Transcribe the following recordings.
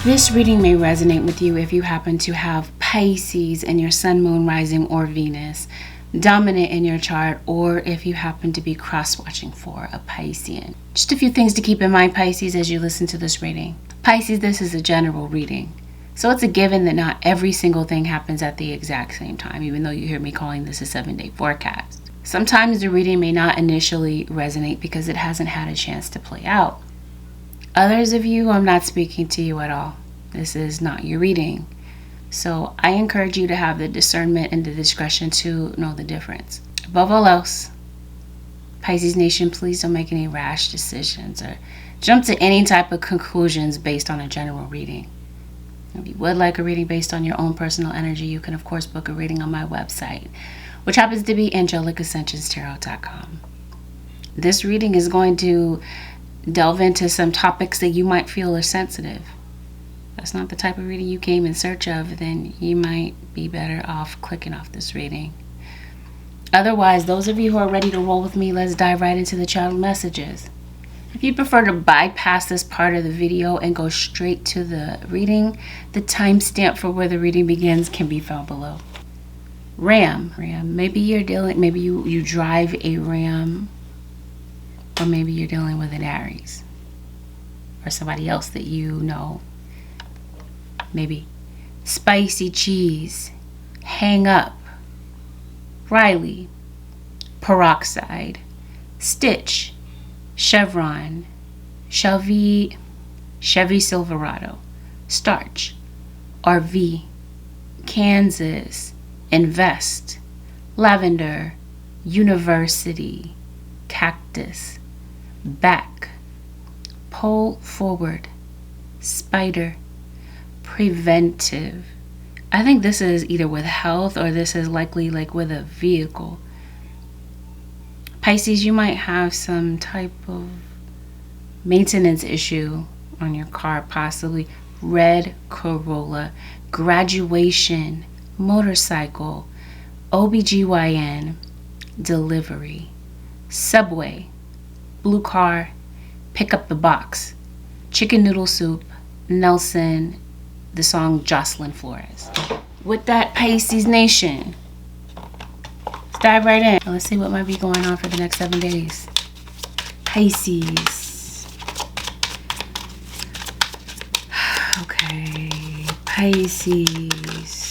This reading may resonate with you if you happen to have Pisces in your sun, moon, rising, or Venus dominant in your chart, or if you happen to be cross-watching for a Piscean. Just a few things to keep in mind, Pisces, as you listen to this reading. Pisces, this is a general reading. So it's a given that not every single thing happens at the exact same time, even though you hear me calling this a 7-day forecast. Sometimes the reading may not initially resonate because it hasn't had a chance to play out. Others of you, I'm not speaking to you at all. This is not your reading. So I encourage you to have the discernment and the discretion to know the difference. Above all else, Pisces Nation, please don't make any rash decisions or jump to any type of conclusions based on a general reading. If you would like a reading based on your own personal energy, you can of course book a reading on my website, which happens to be AngelicAscensions.com. This reading is going to delve into some topics that you might feel are sensitive. That's not the type of reading you came in search of, then you might be better off clicking off this reading. Otherwise, those of you who are ready to roll with me, let's dive right into the channel messages. If you prefer to bypass this part of the video and go straight to the reading, the timestamp for where the reading begins can be found below. Ram. Maybe you drive a Ram, or maybe you're dealing with an Aries or somebody else that you know. Maybe spicy cheese, hang up, Riley, peroxide, stitch, chevron, Chevy Silverado, starch, RV, Kansas, invest, lavender, university, cactus, back, pull forward, spider, preventive. I think this is either with health or this is likely like with a vehicle. Pisces, you might have some type of maintenance issue on your car, possibly red Corolla, graduation, motorcycle, OBGYN, delivery, subway, blue car, pick up the box, chicken noodle soup, Nelson, the song Jocelyn Flores. With that, Pisces Nation, let's dive right in. Let's see what might be going on for the next 7 days. Pisces. Okay, Pisces.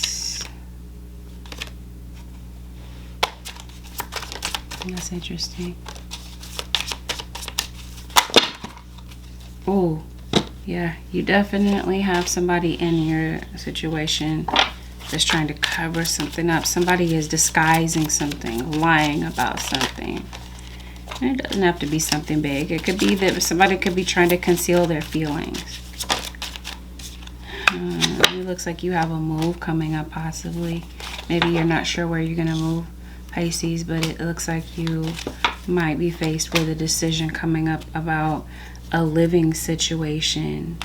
That's interesting. Oh, yeah, you definitely have somebody in your situation that's trying to cover something up. Somebody is disguising something, lying about something. And it doesn't have to be something big. It could be that somebody could be trying to conceal their feelings. It looks like you have a move coming up, possibly. Maybe you're not sure where you're going to move, Pisces, but it looks like you might be faced with a decision coming up about a living situation.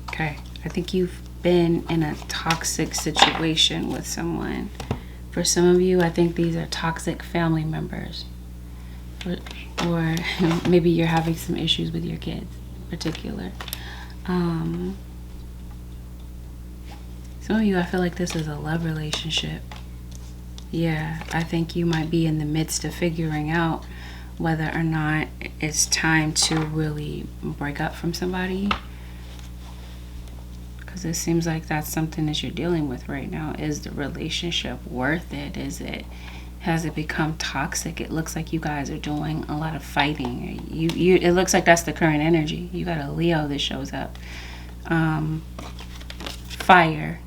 Okay, I think you've been in a toxic situation with someone. For some of you, I think these are toxic family members. Or maybe you're having some issues with your kids in particular. Some of you, I feel like this is a love relationship. Yeah, I think you might be in the midst of figuring out whether or not it's time to really break up from somebody. Because it seems like that's something that you're dealing with right now. Is the relationship worth it? Has it become toxic? It looks like you guys are doing a lot of fighting. It looks like that's the current energy. You got a Leo that shows up. Fire.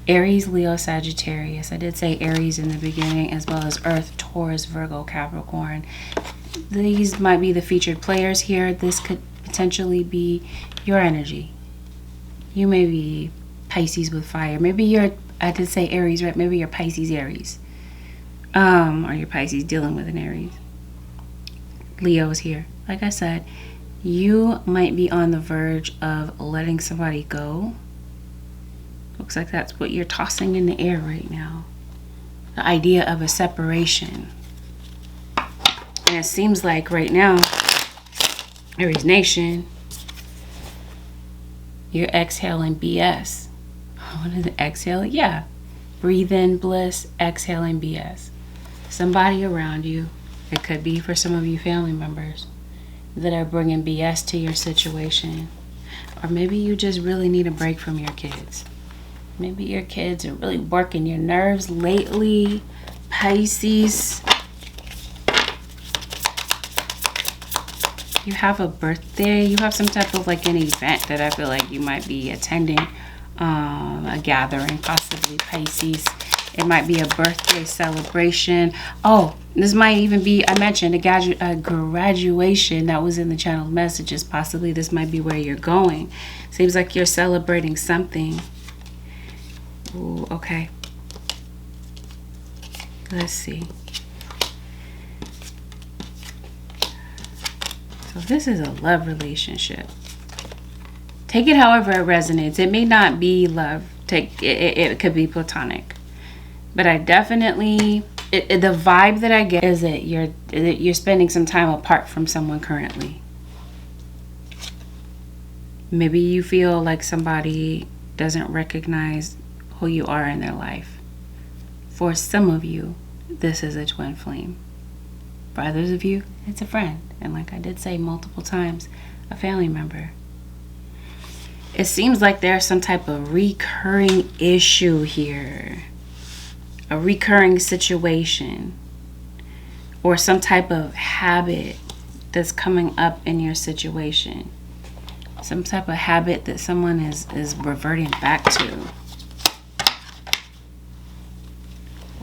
Aries, Leo, Sagittarius. I did say Aries in the beginning, as well as Earth, Taurus, Virgo, Capricorn. These might be the featured players here. This could potentially be your energy. You may be Pisces with fire. Maybe I did say Aries, right? Maybe you're Pisces, Aries. Or you're Pisces dealing with an Aries. Leo is here. Like I said, you might be on the verge of letting somebody go. Looks like that's what you're tossing in the air right now. The idea of a separation. And it seems like right now, Aries Nation, you're exhaling BS. What is it? Exhaling? Yeah. Breathe in bliss, exhaling BS. Somebody around you, it could be for some of you family members, that are bringing BS to your situation. Or maybe you just really need a break from your kids. Maybe your kids are really working your nerves lately, Pisces. You have a birthday, you have some type of like an event that I feel like you might be attending, a gathering, possibly Pisces. It might be a birthday celebration. Oh, this might even be, I mentioned a graduation that was in the channel messages. Possibly this might be where you're going. Seems like you're celebrating something. Ooh, okay. Let's see. So this is a love relationship. Take it however it resonates. It may not be love. It could be platonic. But I definitely, the vibe that I get is that you're spending some time apart from someone currently. Maybe you feel like somebody doesn't recognize who you are in their life. For some of you, this is a twin flame. For others of you, it's a friend. And like I did say multiple times, a family member. It seems like there's some type of recurring issue here. A recurring situation. Or some type of habit that's coming up in your situation. Some type of habit that someone is reverting back to.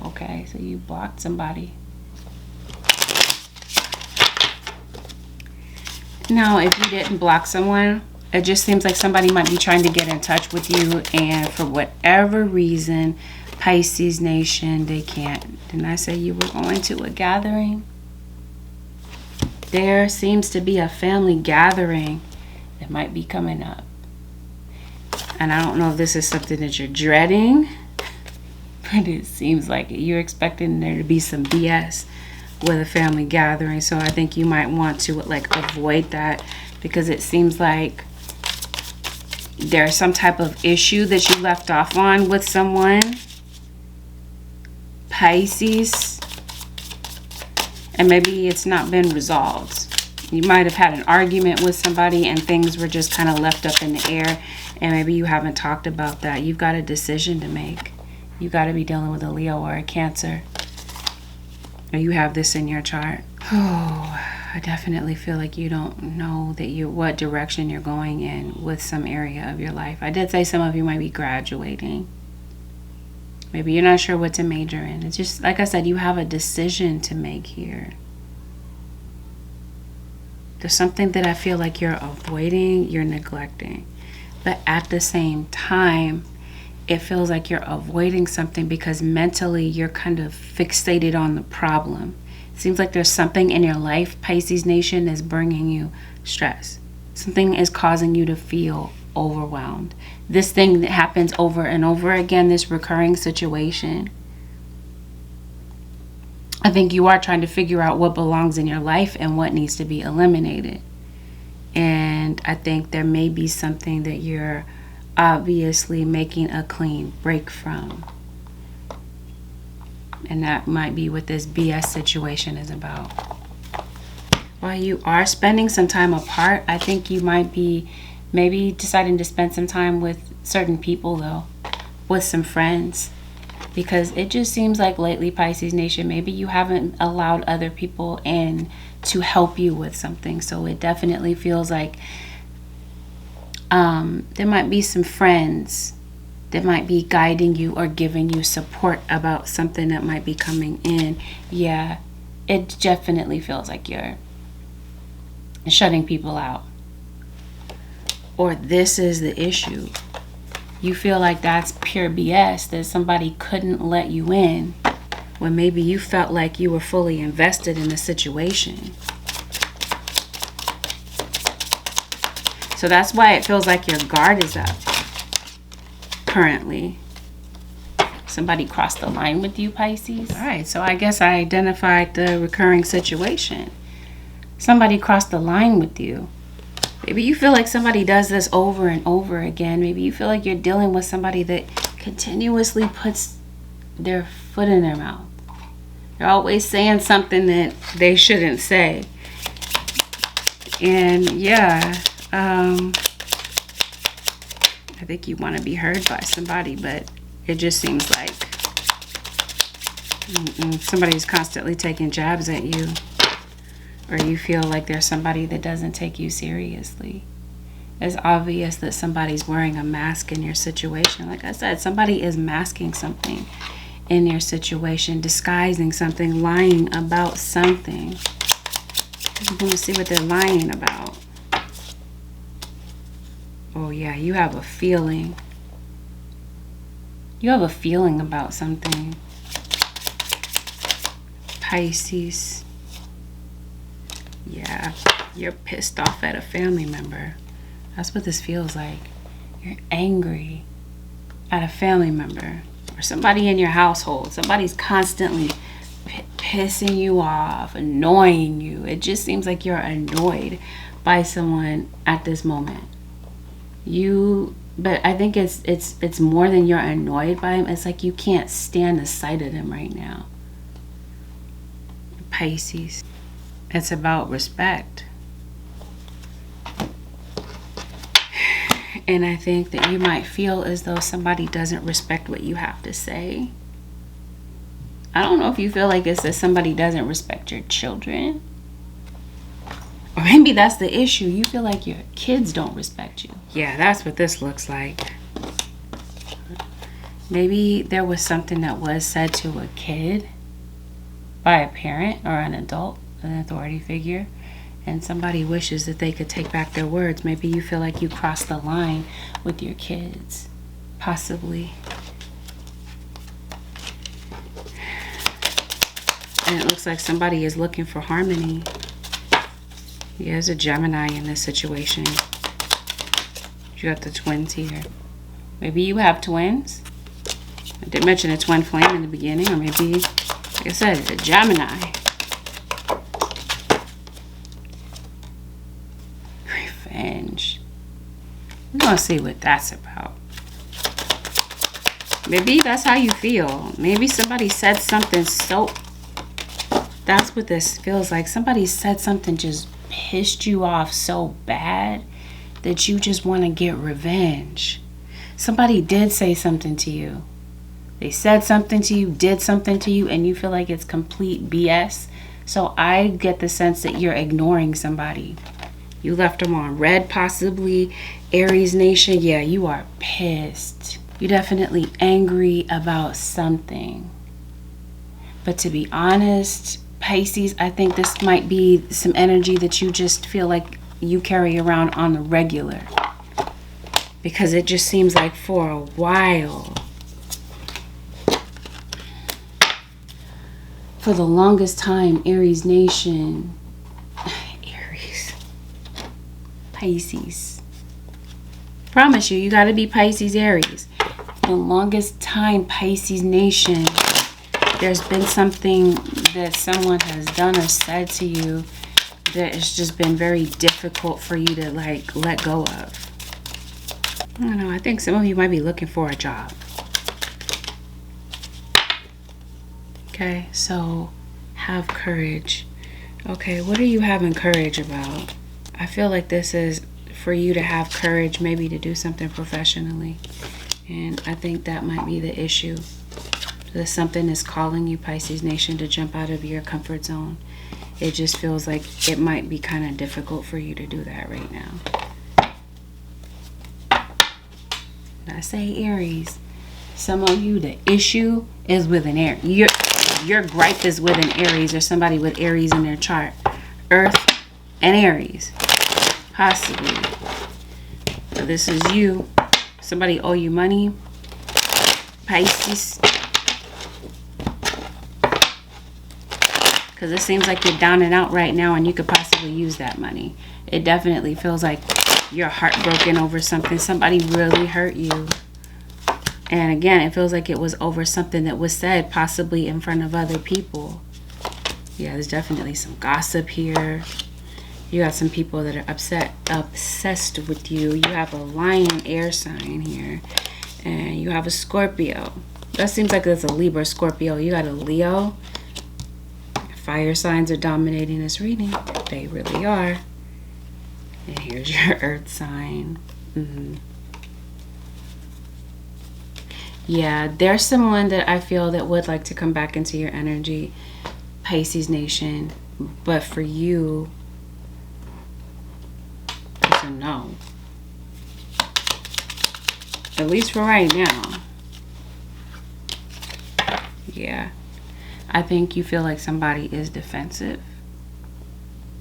Okay, so you blocked somebody. Now, if you didn't block someone, it just seems like somebody might be trying to get in touch with you, and for whatever reason, Pisces Nation, they can't. Didn't I say you were going to a gathering? There seems to be a family gathering that might be coming up. And I don't know if this is something that you're dreading, but it seems like you're expecting there to be some BS with a family gathering. So I think you might want to like avoid that, because it seems like there's some type of issue that you left off on with someone, Pisces, and maybe it's not been resolved. You might have had an argument with somebody and things were just kind of left up in the air, and maybe you haven't talked about that. You've got a decision to make. You got to be dealing with a Leo or a Cancer. Or you have this in your chart. Oh, I definitely feel like you don't know that what direction you're going in with some area of your life. I did say some of you might be graduating. Maybe you're not sure what to major in. It's just, like I said, you have a decision to make here. There's something that I feel like you're avoiding, you're neglecting. But at the same time, it feels like you're avoiding something because mentally you're kind of fixated on the problem. It seems like there's something in your life, Pisces Nation, that's bringing you stress. Something is causing you to feel overwhelmed. This thing that happens over and over again, this recurring situation. I think you are trying to figure out what belongs in your life and what needs to be eliminated. And I think there may be something that you're obviously making a clean break from. And that might be what this BS situation is about. While you are spending some time apart, I think you might be maybe deciding to spend some time with certain people, though, with some friends. Because it just seems like lately, Pisces Nation, maybe you haven't allowed other people in to help you with something. So it definitely feels like there might be some friends that might be guiding you or giving you support about something that might be coming in. Yeah, it definitely feels like you're shutting people out. Or this is the issue. You feel like that's pure BS, that somebody couldn't let you in when maybe you felt like you were fully invested in the situation. So that's why it feels like your guard is up currently. Somebody crossed the line with you, Pisces. All right, so I guess I identified the recurring situation. somebody crossed the line with you. Maybe you feel like somebody does this over and over again. Maybe you feel like you're dealing with somebody that continuously puts their foot in their mouth. They're always saying something that they shouldn't say. And yeah, I think you want to be heard by somebody, but it just seems like somebody's constantly taking jabs at you, or you feel like there's somebody that doesn't take you seriously. It's obvious that somebody's wearing a mask in your situation. Like I said, somebody is masking something in your situation, disguising something, lying about something. I'm going to see what they're lying about. Oh yeah, you have a feeling. You have a feeling about something. Pisces. Yeah, you're pissed off at a family member. That's what this feels like. You're angry at a family member or somebody in your household. Somebody's constantly pissing you off, annoying you. It just seems like you're annoyed by someone at this moment. But I think it's more than you're annoyed by him. It's like you can't stand the sight of them right now. Pisces. It's about respect. And I think that you might feel as though somebody doesn't respect what you have to say. I don't know if you feel like it's that somebody doesn't respect your children. Or maybe that's the issue. You feel like your kids don't respect you. Yeah, that's what this looks like. Maybe there was something that was said to a kid by a parent or an adult, an authority figure, and somebody wishes that they could take back their words. Maybe you feel like you crossed the line with your kids, possibly. And it looks like somebody is looking for harmony. Yeah, there's a Gemini in this situation. You got the twins here. Maybe you have twins. I did mention a twin flame in the beginning, or maybe, like I said, a Gemini. Revenge. We're gonna see what that's about. Maybe that's how you feel. Maybe somebody said something so... That's what this feels like. Somebody said something just pissed you off so bad that you just want to get revenge. Somebody did say something to you. They said something to you, did something to you, and you feel like it's complete BS. So I get the sense that you're ignoring somebody. You left them on red, possibly. Aries Nation, yeah, you are pissed. You're definitely angry about something. But to be honest, Pisces, I think this might be some energy that you just feel like you carry around on the regular. Because it just seems like for a while, for the longest time, Aries Nation, Aries, Pisces. Promise you, you got to be Pisces, Aries. For the longest time, Pisces Nation, there's been something that someone has done or said to you that it's just been very difficult for you to like let go of. I don't know, I think some of you might be looking for a job. Okay, so have courage. Okay, what are you having courage about? I feel like this is for you to have courage, maybe to do something professionally. And I think that might be the issue. That something is calling you, Pisces Nation, to jump out of your comfort zone. It just feels like it might be kind of difficult for you to do that right now. I say Aries. Some of you, the issue is with an Aries. Your gripe is with an Aries or somebody with Aries in their chart. Earth and Aries. Possibly. So this is you. Somebody owe you money. Pisces. Because it seems like you're down and out right now and you could possibly use that money. It definitely feels like you're heartbroken over something. Somebody really hurt you. And again, it feels like it was over something that was said possibly in front of other people. Yeah, there's definitely some gossip here. You got some people that are obsessed with you. You have a lion air sign here. And you have a Scorpio. That seems like it's a Libra, Scorpio. You got a Leo. Fire signs are dominating this reading. They really are. And here's your earth sign. Yeah, there's someone that I feel that would like to come back into your energy, Pisces Nation. But for you, it's a no. At least for right now. Yeah. I think you feel like somebody is defensive.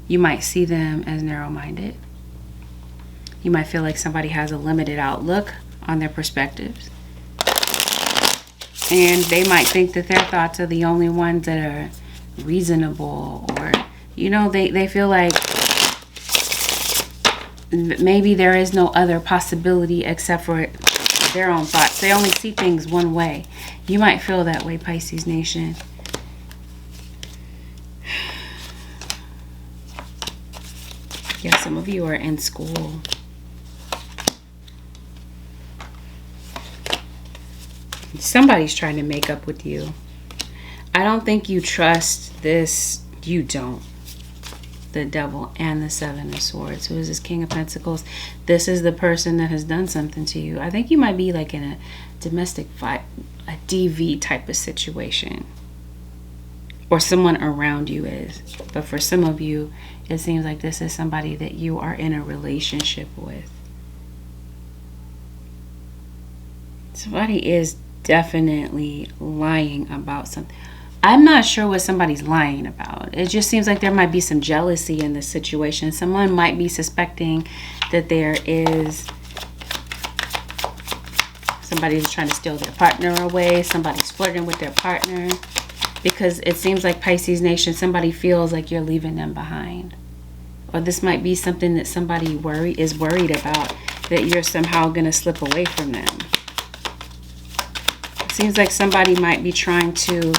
You might see them as narrow-minded. You might feel like somebody has a limited outlook on their perspectives. And they might think that their thoughts are the only ones that are reasonable, or, you know, they feel like maybe there is no other possibility except for their own thoughts. They only see things one way. You might feel that way, Pisces Nation. Yeah, some of you are in school. Somebody's trying to make up with you. I don't think you trust this. You don't. The Devil and the Seven of Swords. Who is this? King of Pentacles. This is the person that has done something to you. I think you might be like in a domestic fight, a DV type of situation. Or someone around you is. But for some of you, it seems like this is somebody that you are in a relationship with. Somebody is definitely lying about something. I'm not sure what somebody's lying about. It just seems like there might be some jealousy in this situation. Someone might be suspecting that there is somebody who's trying to steal their partner away. Somebody's flirting with their partner. Because it seems like, Pisces Nation, somebody feels like you're leaving them behind. Or this might be something that somebody is worried about, that you're somehow going to slip away from them. It seems like somebody might be trying to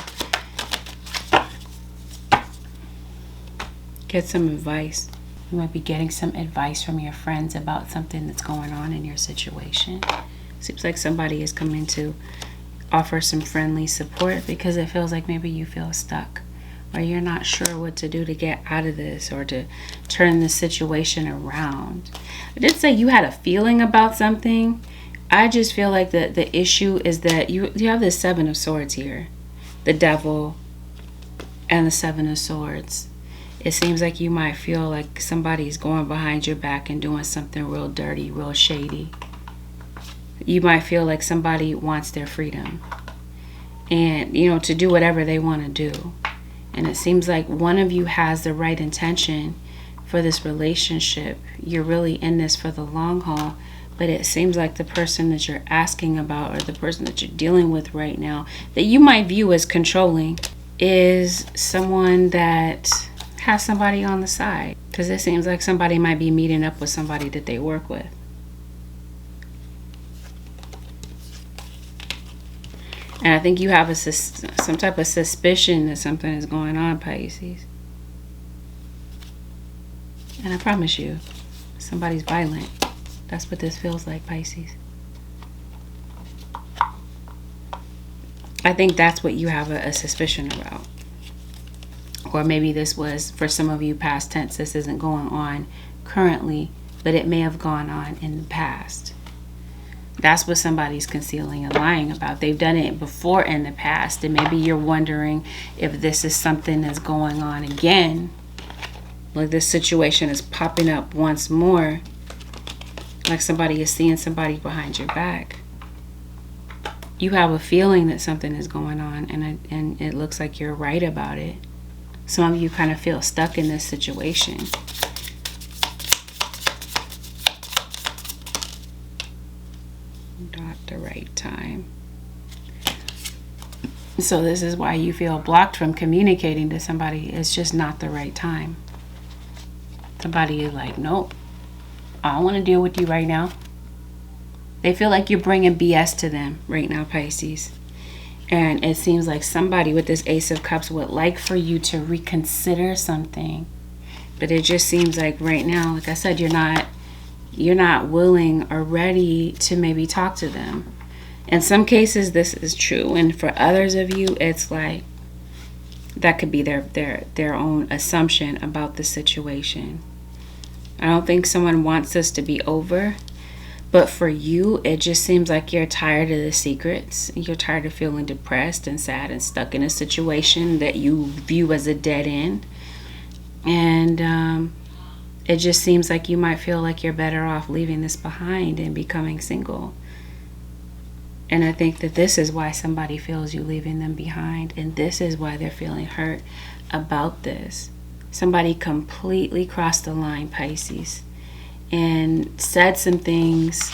get some advice. You might be getting some advice from your friends about something that's going on in your situation. Seems like somebody is coming to offer some friendly support because it feels like maybe you feel stuck, or you're not sure what to do to get out of this, or to turn the situation around. I did say you had a feeling about something. I just feel like the issue is that you have the Seven of Swords here, the Devil and the Seven of Swords. It seems like you might feel like somebody's going behind your back and doing something real dirty, real shady. You might feel like somebody wants their freedom and, you know, to do whatever they want to do. And it seems like one of you has the right intention for this relationship. You're really in this for the long haul. But it seems like the person that you're asking about, or the person that you're dealing with right now, that you might view as controlling, is someone that has somebody on the side. Because it seems like somebody might be meeting up with somebody that they work with. And I think you have some type of suspicion that something is going on, Pisces. And I promise you, somebody's violent. That's what this feels like, Pisces. I think that's what you have a suspicion about. Or maybe this was, for some of you, past tense. This isn't going on currently, but it may have gone on in the past. That's what somebody's concealing and lying about. They've done it before in the past, and maybe you're wondering if this is something that's going on again. Like this situation is popping up once more. Like somebody is seeing somebody behind your back. You have a feeling that something is going on, and it looks like you're right about it. Some of you kind of feel stuck in this situation. Not the right time. So this is why you feel blocked from communicating to somebody. It's just not the right time. Somebody is like, nope, I don't want to deal with you right now. They feel like you're bringing BS to them right now, Pisces. And it seems like somebody with this Ace of Cups would like for you to reconsider something. But it just seems like right now, like I said, you're not willing or ready to maybe talk to them. In some cases, this is true. And for others of you, it's like that could be their own assumption about the situation. I don't think someone wants this to be over. But for you, it just seems like you're tired of the secrets. You're tired of feeling depressed and sad and stuck in a situation that you view as a dead end. And it just seems like you might feel like you're better off leaving this behind and becoming single. And I think that this is why somebody feels you leaving them behind. And this is why they're feeling hurt about this. Somebody completely crossed the line, Pisces, and said some things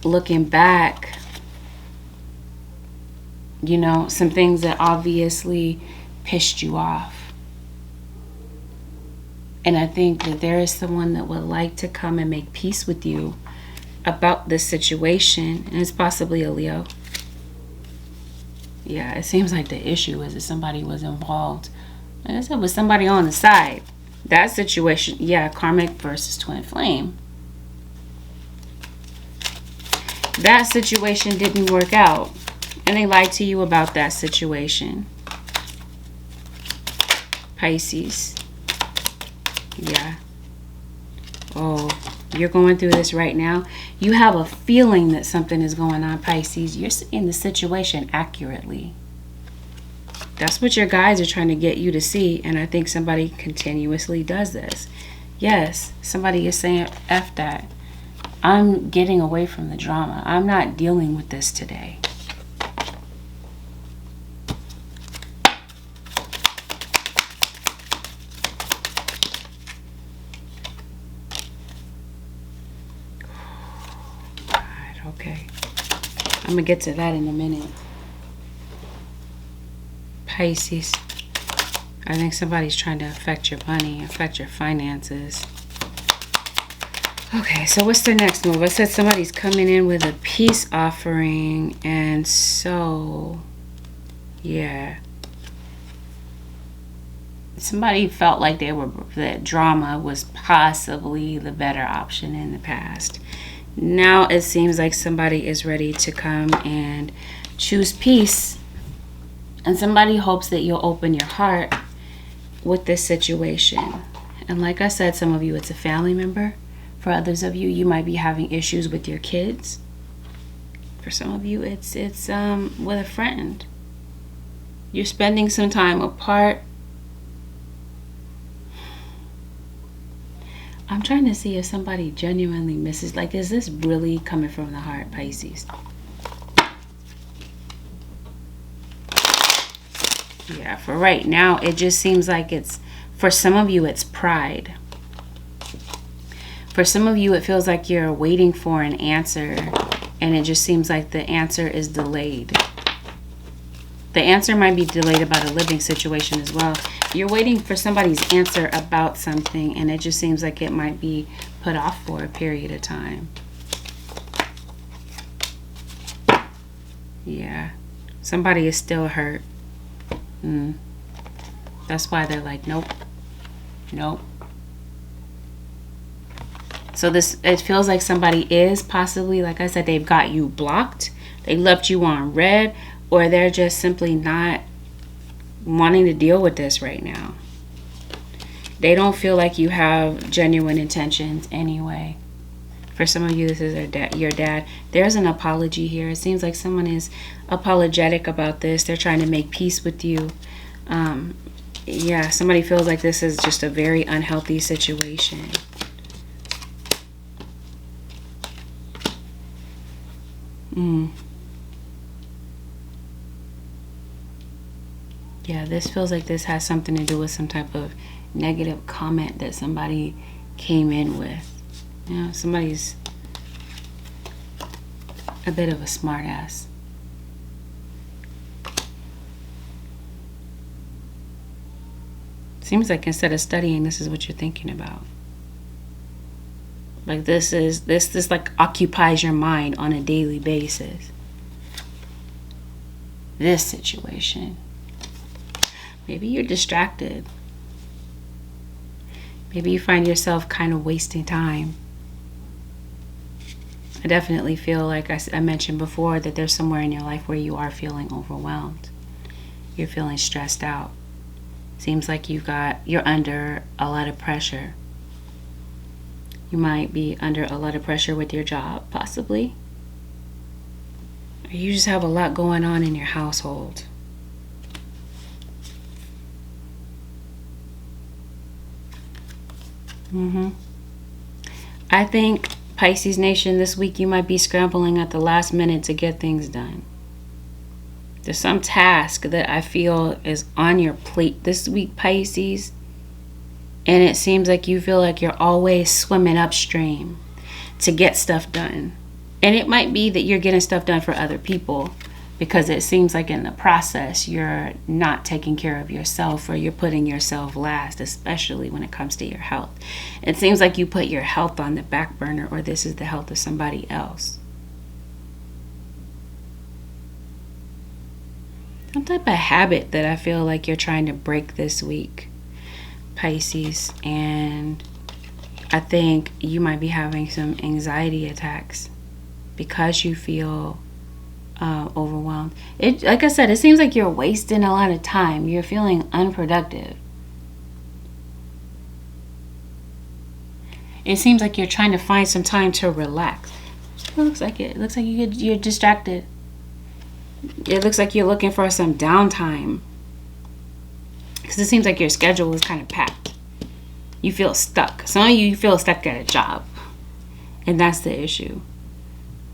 looking back, some things that obviously pissed you off. And I think that there is someone that would like to come and make peace with you about this situation, and it's possibly a Leo. Yeah, it seems like the issue is that somebody was involved. Like I said, with somebody on the side. That situation, yeah, karmic versus twin flame. That situation didn't work out. And they lied to you about that situation. Pisces. Yeah. Oh, you're going through this right now. You have a feeling that something is going on, Pisces. You're seeing the situation accurately. That's what your guides are trying to get you to see. And I think somebody continuously does this. Yes, somebody is saying, F that. I'm getting away from the drama. I'm not dealing with this today. God, okay. I'm going to get to that in a minute. Pisces, I think somebody's trying to affect your money, affect your finances. Okay, so what's the next move? I said somebody's coming in with a peace offering, and so, yeah. Somebody felt like that drama was possibly the better option in the past. Now it seems like somebody is ready to come and choose peace. And somebody hopes that you'll open your heart with this situation. And like I said, some of you, it's a family member. For others of you, you might be having issues with your kids. For some of you, it's with a friend. You're spending some time apart. I'm trying to see if somebody genuinely misses. Like, is this really coming from the heart, Pisces? Yeah, for right now, it just seems like it's, for some of you, it's pride. For some of you, it feels like you're waiting for an answer, and it just seems like the answer is delayed. The answer might be delayed about a living situation as well. You're waiting for somebody's answer about something, and it just seems like it might be put off for a period of time. Yeah, somebody is still hurt. That's why they're like, nope. So it feels like somebody is possibly, like I said, they've got you blocked, they left you on red, or they're just simply not wanting to deal with this right now. They don't feel like you have genuine intentions anyway. For some of you, this is your dad. There's an apology here. It seems like someone is apologetic about this. They're trying to make peace with you. Yeah, somebody feels like this is just a very unhealthy situation. Yeah, this feels like this has something to do with some type of negative comment that somebody came in with. You know, somebody's a bit of a smart ass. Seems like instead of studying, this is what you're thinking about. Like this like occupies your mind on a daily basis. This situation. Maybe you're distracted. Maybe you find yourself kind of wasting time. I definitely feel like I mentioned before that there's somewhere in your life where you are feeling overwhelmed. You're feeling stressed out. Seems like you're under a lot of pressure. You might be under a lot of pressure with your job, possibly. Or you just have a lot going on in your household. I think, Pisces Nation, this week you might be scrambling at the last minute to get things done. There's some task that I feel is on your plate this week, Pisces. And it seems like you feel like you're always swimming upstream to get stuff done. And it might be that you're getting stuff done for other people, because it seems like in the process you're not taking care of yourself, or you're putting yourself last, especially when it comes to your health. It seems like you put your health on the back burner, or this is the health of somebody else. Some type of habit that I feel like you're trying to break this week, Pisces. And I think you might be having some anxiety attacks because you feel overwhelmed. Like I said, it seems like you're wasting a lot of time. You're feeling unproductive. It seems like you're trying to find some time to relax. It looks like it. It looks like you're distracted. It looks like you're looking for some downtime, because it seems like your schedule is kind of packed. You feel stuck. Some of you feel stuck at a job, and that's the issue.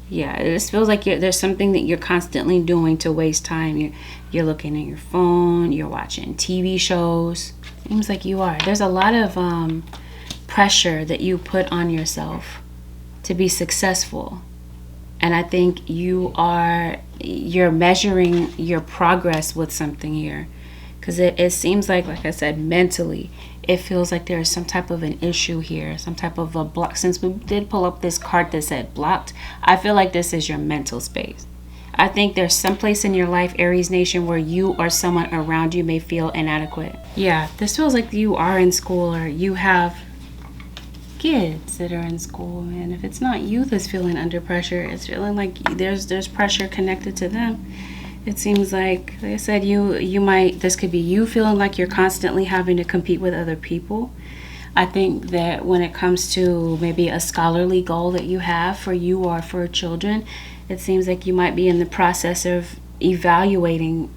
Yeah, it just feels like there's something that you're constantly doing to waste time. You're looking at your phone. You're watching TV shows. Seems like you are. There's a lot of pressure that you put on yourself to be successful. And I think you're measuring your progress with something here. Because it seems like I said, mentally, it feels like there is some type of an issue here, some type of a block. Since we did pull up this card that said blocked, I feel like this is your mental space. I think there's some place in your life, Aries Nation, where you or someone around you may feel inadequate. Yeah, this feels like you are in school, or you have kids that are in school, and if it's not you that's feeling under pressure, it's feeling like there's pressure connected to them. It seems like I said, this could be you feeling like you're constantly having to compete with other people. I think that when it comes to maybe a scholarly goal that you have for you or for children, it seems like you might be in the process of evaluating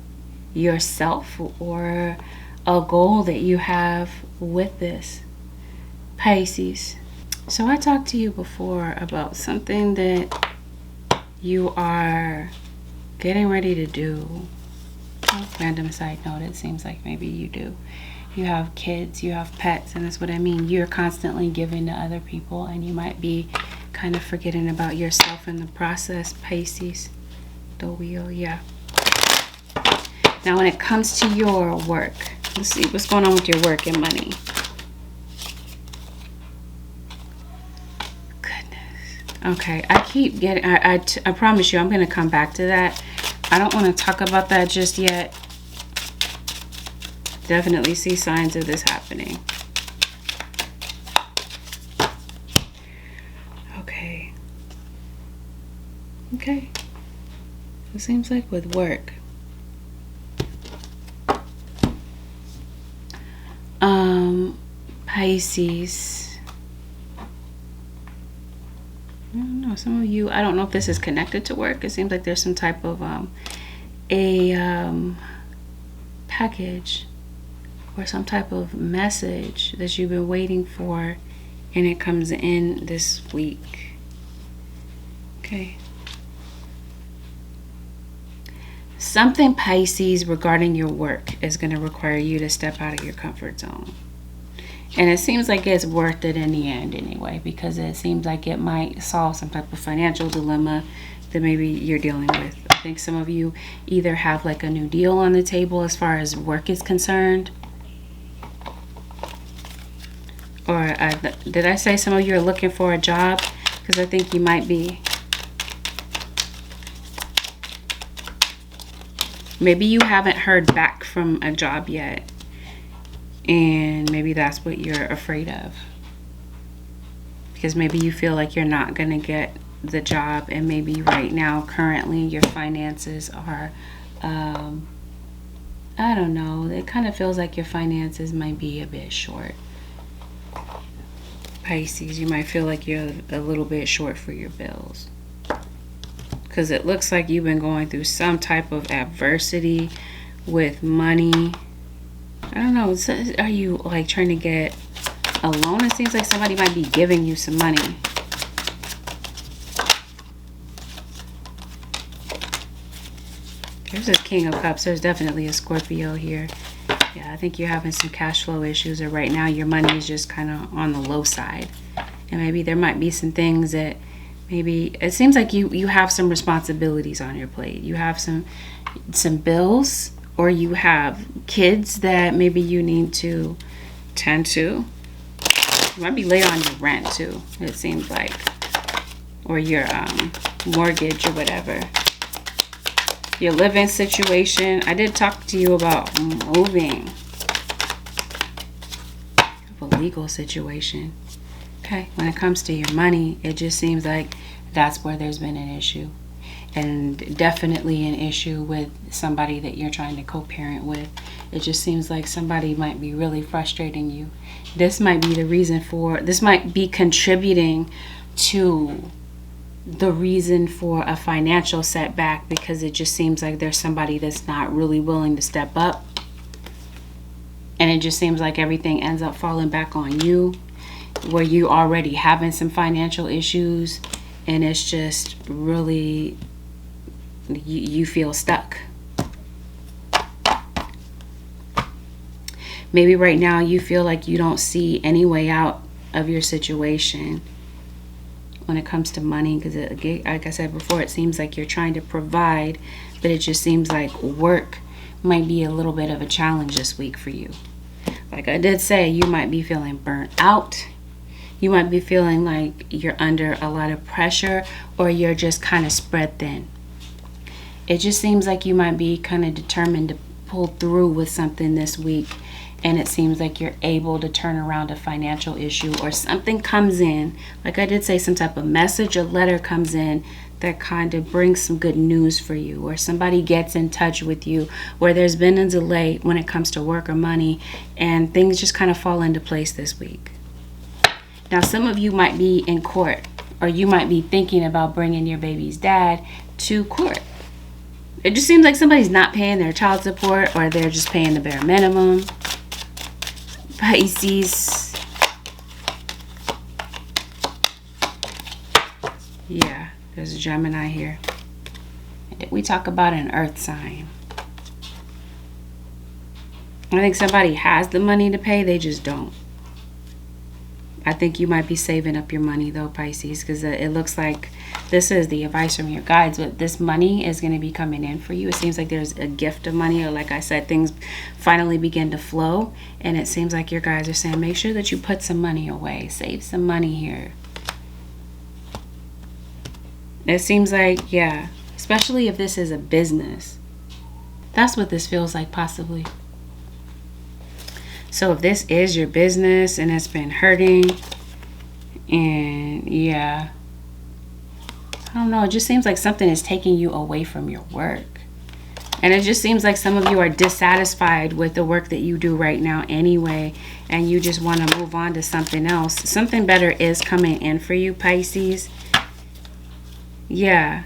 yourself or a goal that you have with this, Pisces. So I talked to you before about something that you are getting ready to do. Random side note, it seems like maybe you do. You have kids, you have pets, and that's what I mean. You're constantly giving to other people, and you might be kind of forgetting about yourself in the process, Pisces. The wheel, yeah. Now when it comes to your work, let's see what's going on with your work and money. Okay, I keep getting, I promise you I'm going to come back to that. I don't want to talk about that just yet. Definitely see signs of this happening. Okay. Okay. It seems like with work. Pisces. I don't know, some of you, I don't know if this is connected to work. It seems like there's some type of package or some type of message that you've been waiting for, and it comes in this week. Okay. Something, Pisces, regarding your work is going to require you to step out of your comfort zone. And it seems like it's worth it in the end anyway, because it seems like it might solve some type of financial dilemma that maybe you're dealing with. I think some of you either have like a new deal on the table as far as work is concerned. Or did I say some of you are looking for a job? Because I think you might be. Maybe you haven't heard back from a job yet. And maybe that's what you're afraid of. Because maybe you feel like you're not going to get the job, and maybe right now, currently, your finances are, I don't know, it kind of feels like your finances might be a bit short. Pisces, you might feel like you're a little bit short for your bills. Because it looks like you've been going through some type of adversity with money. I don't know. Are you like trying to get a loan? It seems like somebody might be giving you some money. There's a King of Cups. There's definitely a Scorpio here. Yeah, I think you're having some cash flow issues, or right now your money is just kind of on the low side. And maybe there might be some things that maybe, it seems like you have some responsibilities on your plate. You have some bills, or you have kids that maybe you need to tend to. You might be late on your rent too, it seems like. Or your mortgage or whatever. Your living situation. I did talk to you about moving. A legal situation. Okay, when it comes to your money, it just seems like that's where there's been an issue. And definitely an issue with somebody that you're trying to co-parent with. It just seems like somebody might be really frustrating you. This might be the reason for, this might be contributing to the reason for a financial setback, because it just seems like there's somebody that's not really willing to step up, and it just seems like everything ends up falling back on you, where you already having some financial issues, and it's just really, you feel stuck. Maybe right now you feel like you don't see any way out of your situation when it comes to money, because like I said before, it seems like you're trying to provide, but it just seems like work might be a little bit of a challenge this week for you. Like I did say, you might be feeling burnt out. You might be feeling like you're under a lot of pressure, or you're just kind of spread thin. It just seems like you might be kind of determined to pull through with something this week, and it seems like you're able to turn around a financial issue, or something comes in, like I did say, some type of message or letter comes in that kind of brings some good news for you, or somebody gets in touch with you where there's been a delay when it comes to work or money, and things just kind of fall into place this week. Now, some of you might be in court, or you might be thinking about bringing your baby's dad to court. It just seems like somebody's not paying their child support, or they're just paying the bare minimum. Pisces. Yeah, there's a Gemini here. We talk about an earth sign. I think somebody has the money to pay, they just don't. I think you might be saving up your money though, Pisces, because it looks like this is the advice from your guides, but this money is going to be coming in for you. It seems like there's a gift of money, or like I said, things finally begin to flow, and it seems like your guides are saying, make sure that you put some money away. Save some money here. It seems like, yeah, especially if this is a business. That's what this feels like, possibly. So if this is your business and it's been hurting, and yeah, I don't know, it just seems like something is taking you away from your work. And it just seems like some of you are dissatisfied with the work that you do right now anyway, and you just want to move on to something else. Something better is coming in for you, Pisces. Yeah.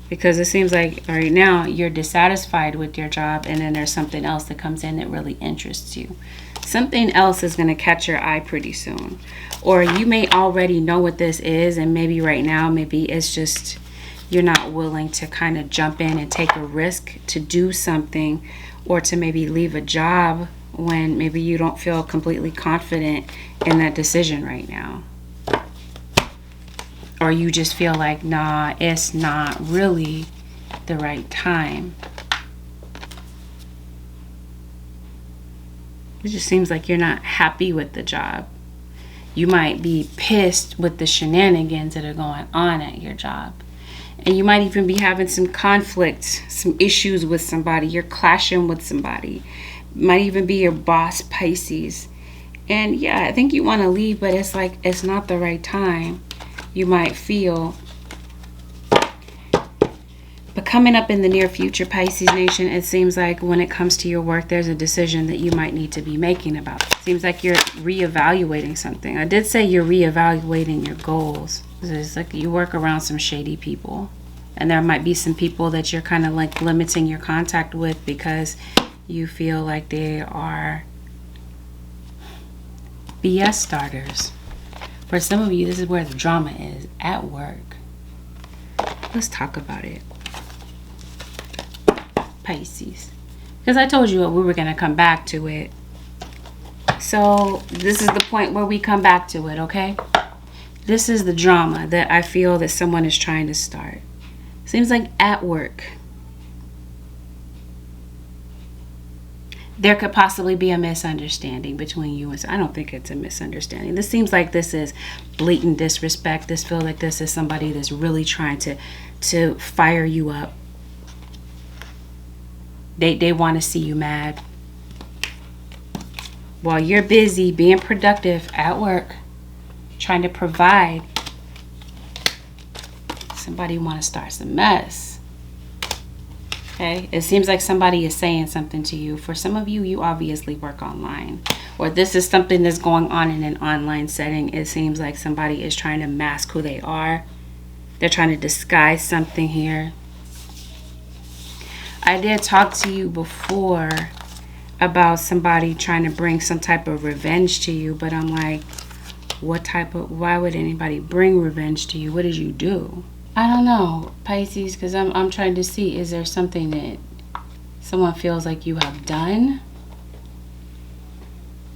Because it seems like right now you're dissatisfied with your job, and then there's something else that comes in that really interests you. Something else is going to catch your eye pretty soon. Or you may already know what this is, and maybe right now, maybe it's just you're not willing to kind of jump in and take a risk to do something, or to maybe leave a job when maybe you don't feel completely confident in that decision right now. Or you just feel like, nah, it's not really the right time. It just seems like you're not happy with the job. You might be pissed with the shenanigans that are going on at your job. And you might even be having some conflict, some issues with somebody. You're clashing with somebody. Might even be your boss, Pisces. And yeah, I think you want to leave, but it's like it's not the right time. You might feel. But coming up in the near future, Pisces Nation, it seems like when it comes to your work, there's a decision that you might need to be making about it. Seems like you're reevaluating something. I did say you're reevaluating your goals. It's like you work around some shady people. And there might be some people that you're kind of like limiting your contact with because you feel like they are BS starters. For some of you, this is where the drama is, at work. Let's talk about it. Pisces. Because I told you we were going to come back to it. So this is the point where we come back to it, okay? This is the drama that I feel that someone is trying to start. Seems like at work, there could possibly be a misunderstanding between you and... I don't think it's a misunderstanding. This seems like this is blatant disrespect. This feels like this is somebody that's really trying to fire you up. They want to see you mad. While you're busy being productive at work, trying to provide, somebody want to start some mess. Okay, it seems like somebody is saying something to you. For some of you, you obviously work online, or this is something that's going on in an online setting. It seems like somebody is trying to mask who they are. They're trying to disguise something here. I did talk to you before about somebody trying to bring some type of revenge to you, but I'm like, why would anybody bring revenge to you? What did you do? I don't know, Pisces, because I'm trying to see, is there something that someone feels like you have done?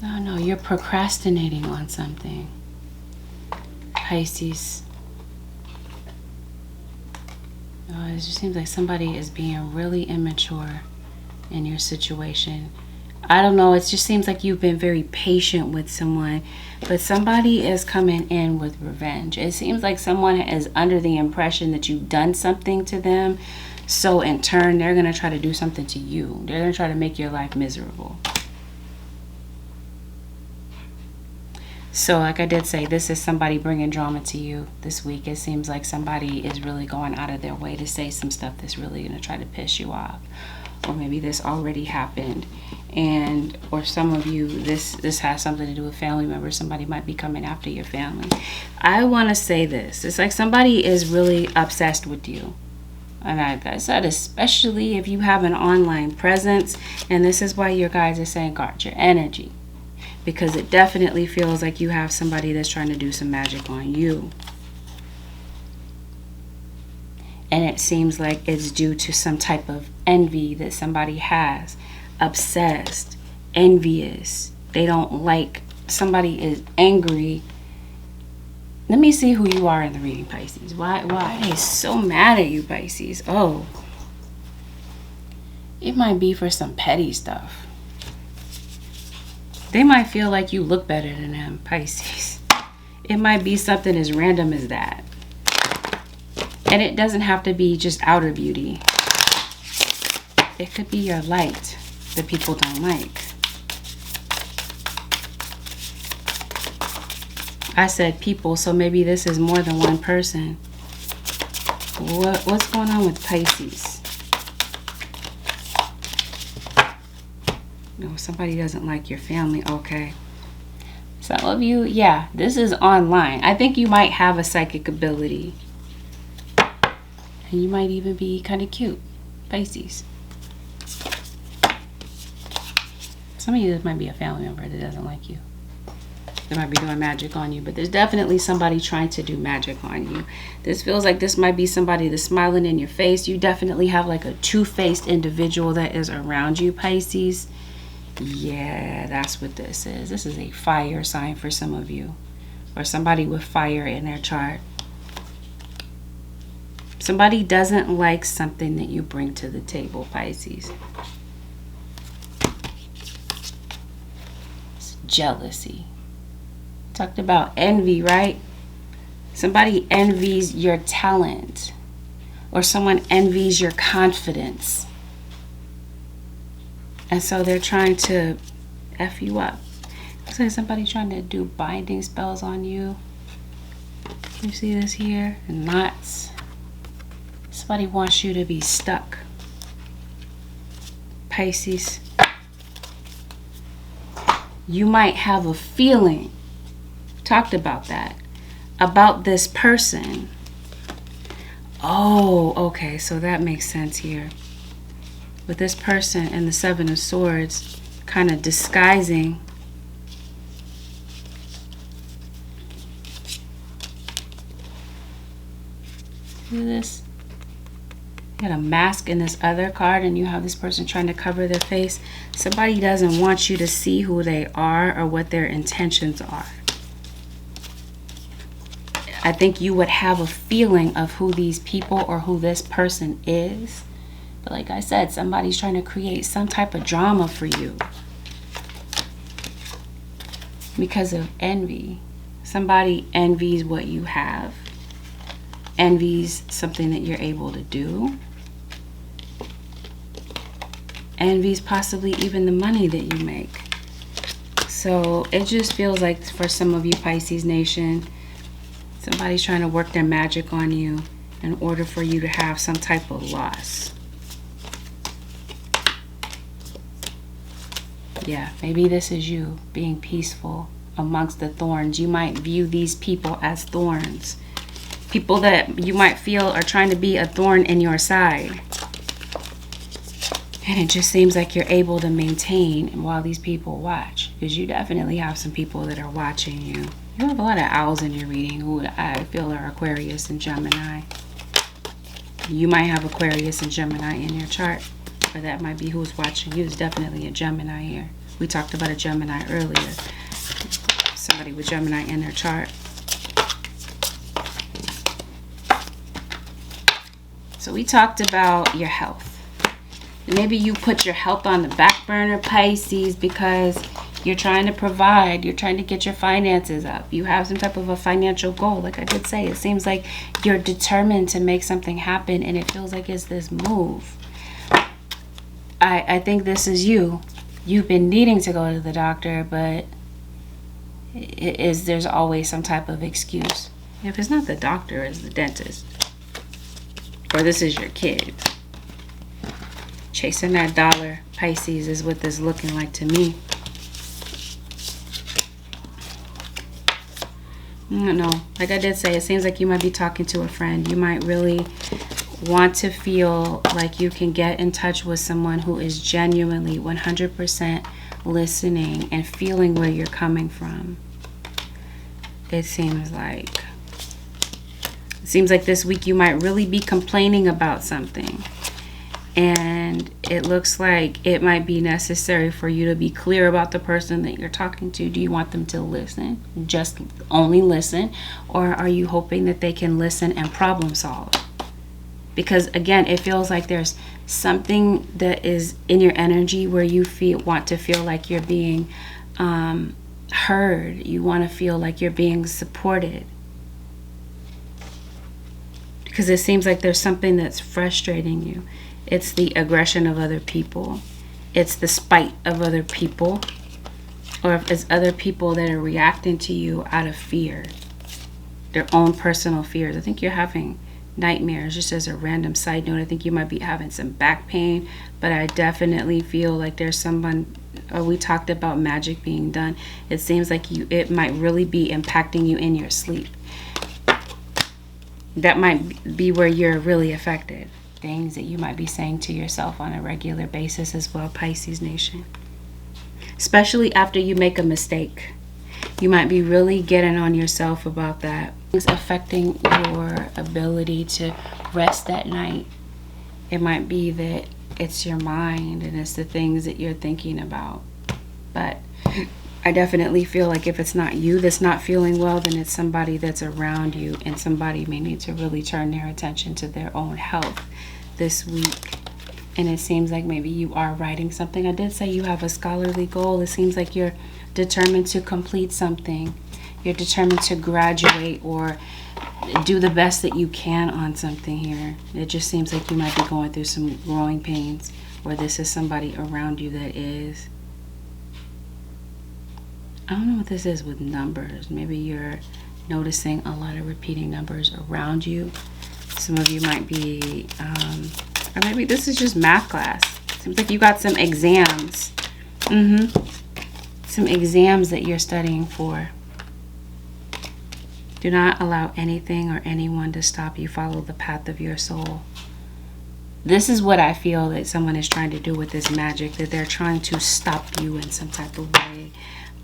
No, you're procrastinating on something, Pisces. Oh, it just seems like somebody is being really immature in your situation. I don't know. It just seems like you've been very patient with someone, but somebody is coming in with revenge. It seems like someone is under the impression that you've done something to them. So in turn, they're going to try to do something to you. They're going to try to make your life miserable. So like I did say, this is somebody bringing drama to you this week. It seems like somebody is really going out of their way to say some stuff that's really going to try to piss you off. Or maybe this already happened. And or some of you, this has something to do with family members. Somebody might be coming after your family. I want to say this. It's like somebody is really obsessed with you. And like I said, especially if you have an online presence. And this is why your guys are saying guard your energy. Because it definitely feels like you have somebody that's trying to do some magic on you. And it seems like it's due to some type of envy that somebody has. Obsessed, envious. They don't like, somebody is angry. Let me see who you are in the reading, Pisces. Why are they so mad at you, Pisces? Oh, it might be for some petty stuff. They might feel like you look better than them, Pisces. It might be something as random as that. And it doesn't have to be just outer beauty. It could be your light that people don't like. I said people, so maybe this is more than one person. What's going on with Pisces? No, somebody doesn't like your family. Okay. Some of you, yeah, this is online. I think you might have a psychic ability. And you might even be kind of cute, Pisces. Some of you, this might be a family member that doesn't like you. They might be doing magic on you, but there's definitely somebody trying to do magic on you. This feels like this might be somebody that's smiling in your face. You definitely have like a two-faced individual that is around you, Pisces. Yeah, that's what this is. This is a fire sign for some of you, or somebody with fire in their chart. Somebody doesn't like something that you bring to the table, Pisces. It's jealousy. Talked about envy, right? Somebody envies your talent, or someone envies your confidence. And so they're trying to F you up. Looks like somebody trying to do binding spells on you. You see this here? Knots. Somebody wants you to be stuck. Pisces. You might have a feeling, talked about that, about this person. Oh, okay, so that makes sense here. With this person and the Seven of Swords kind of disguising this. You got a mask in this other card, and you have this person trying to cover their face. Somebody doesn't want you to see who they are or what their intentions are. I think you would have a feeling of who these people or who this person is. But like I said, somebody's trying to create some type of drama for you because of envy. Somebody envies what you have, envies something that you're able to do, envies possibly even the money that you make. So it just feels like for some of you, Pisces Nation, somebody's trying to work their magic on you in order for you to have some type of loss. Yeah, maybe this is you being peaceful amongst the thorns. You might view these people as thorns. People that you might feel are trying to be a thorn in your side. And it just seems like you're able to maintain while these people watch. Because you definitely have some people that are watching you. You have a lot of owls in your reading who I feel are Aquarius and Gemini. You might have Aquarius and Gemini in your chart. Or that might be who's watching you. It's definitely a Gemini here. We talked about a Gemini earlier. Somebody with Gemini in their chart. So we talked about your health. Maybe you put your health on the back burner, Pisces, because you're trying to provide. You're trying to get your finances up. You have some type of a financial goal. Like I did say, it seems like you're determined to make something happen, and it feels like it's this move. I think this is you. You've been needing to go to the doctor, but there's always some type of excuse. If it's not the doctor, it's the dentist. Or this is your kid. Chasing that dollar, Pisces, is what this is looking like to me. I don't know. Like I did say, it seems like you might be talking to a friend. You might really want to feel like you can get in touch with someone who is genuinely 100% listening and feeling where you're coming from. It seems like this week you might really be complaining about something. And it looks like it might be necessary for you to be clear about the person that you're talking to. Do you want them to listen? Just only listen? Or are you hoping that they can listen and problem solve? Because again, it feels like there's something that is in your energy where you want to feel like you're being heard. You want to feel like you're being supported. Because it seems like there's something that's frustrating you. It's the aggression of other people. It's the spite of other people. Or if it's other people that are reacting to you out of fear. Their own personal fears. I think you're having nightmares. Just as a random side note, I think you might be having some back pain. But I definitely feel like there's someone, or we talked about magic being done. It seems like it might really be impacting you in your sleep. That might be where you're really affected. Things that you might be saying to yourself on a regular basis as well, Pisces Nation. Especially after you make a mistake. You might be really getting on yourself about that. It's affecting your ability to rest at night. It might be that it's your mind and it's the things that you're thinking about. But I definitely feel like if it's not you that's not feeling well, then it's somebody that's around you, and somebody may need to really turn their attention to their own health this week. And it seems like maybe you are writing something. I did say you have a scholarly goal. It seems like you're determined to complete something. You're determined to graduate or do the best that you can on something here. It just seems like you might be going through some growing pains or this is somebody around you that is. I don't know what this is with numbers. Maybe you're noticing a lot of repeating numbers around you. Some of you might be, or maybe this is just math class. Seems like you got some exams. Some exams that you're studying for. Do not allow anything or anyone to stop you. Follow the path of your soul. This is what I feel that someone is trying to do with this magic, that they're trying to stop you in some type of way,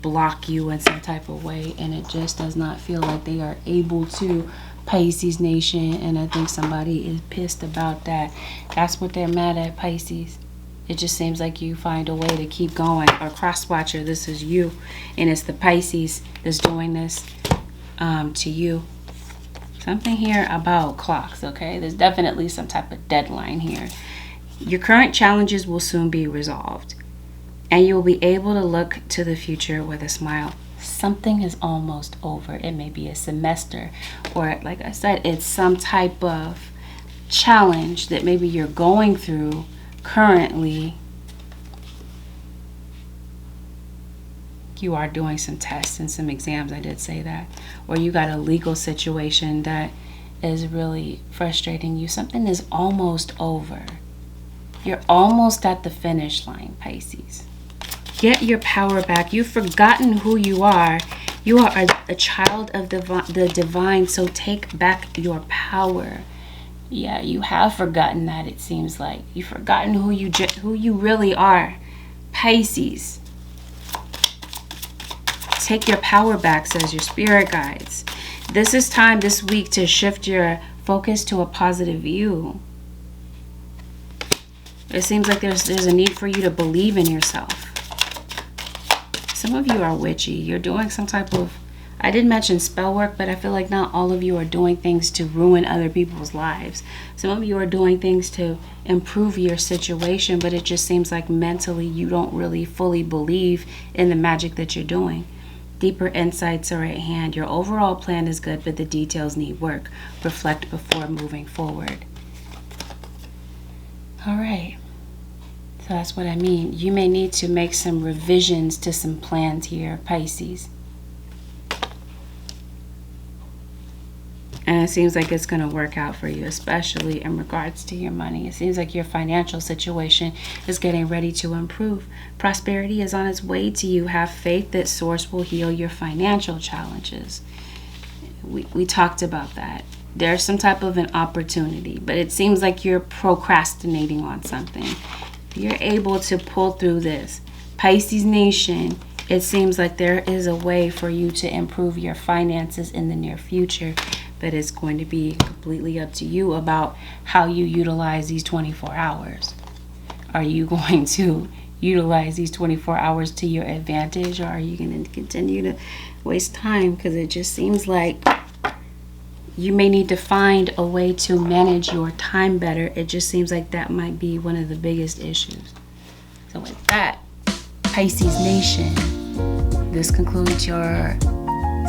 block you in some type of way, and it just does not feel like they are able to. Pisces Nation, and I think somebody is pissed about that. That's what they're mad at, Pisces. It just seems like you find a way to keep going. Or cross-watcher, this is you, and it's the Pisces that's doing this to you. Something here about clocks, okay? There's definitely some type of deadline here. Your current challenges will soon be resolved, and you'll be able to look to the future with a smile. Something is almost over. It may be a semester, or like I said, it's some type of challenge that maybe you're going through currently. You are doing some tests and some exams, I did say that. Or you got a legal situation that is really frustrating you. Something is almost over. You're almost at the finish line, Pisces. Get your power back. You've forgotten who you are. You are a child of the divine, so take back your power. Yeah, you have forgotten that, it seems like. You've forgotten who you really are. Pisces. Take your power back, says your spirit guides. This is time this week to shift your focus to a positive view. It seems like there's a need for you to believe in yourself. Some of you are witchy. You're doing some type of, I did mention spell work, but I feel like not all of you are doing things to ruin other people's lives. Some of you are doing things to improve your situation, but it just seems like mentally you don't really fully believe in the magic that you're doing. Deeper insights are at hand. Your overall plan is good, but the details need work. Reflect before moving forward. All right. So that's what I mean. You may need to make some revisions to some plans here, Pisces. And it seems like it's going to work out for you, especially in regards to your money. It seems like your financial situation is getting ready to improve. Prosperity is on its way to you. Have faith that Source will heal your financial challenges. We talked about that. There's some type of an opportunity, but it seems like you're procrastinating on something. You're able to pull through this. Pisces Nation, it seems like there is a way for you to improve your finances in the near future, but it's going to be completely up to you about how you utilize these 24 hours. Are you going to utilize these 24 hours to your advantage, or are you going to continue to waste time? Because it just seems like you may need to find a way to manage your time better. It just seems like that might be one of the biggest issues. So with that, Pisces Nation, this concludes your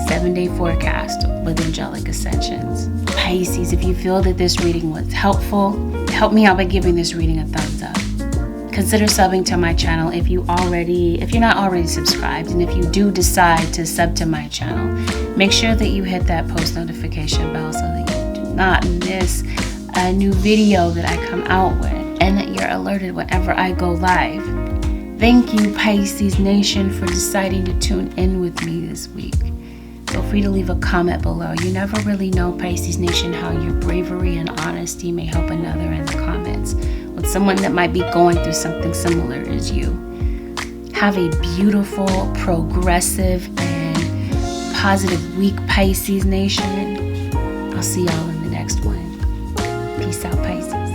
7-day forecast with Angelic Ascensions. Pisces, if you feel that this reading was helpful, help me out by giving this reading a thumbs up. Consider subbing to my channel if you're not already subscribed, and if you do decide to sub to my channel, make sure that you hit that post notification bell so that you do not miss a new video that I come out with, and that you're alerted whenever I go live. Thank you, Pisces Nation, for deciding to tune in with me this week. Feel free to leave a comment below. You never really know, Pisces Nation, how your bravery and honesty may help another in the comments, with someone that might be going through something similar as you. Have a beautiful, progressive, and positive week, Pisces Nation. I'll see y'all in the next one. Peace out, Pisces.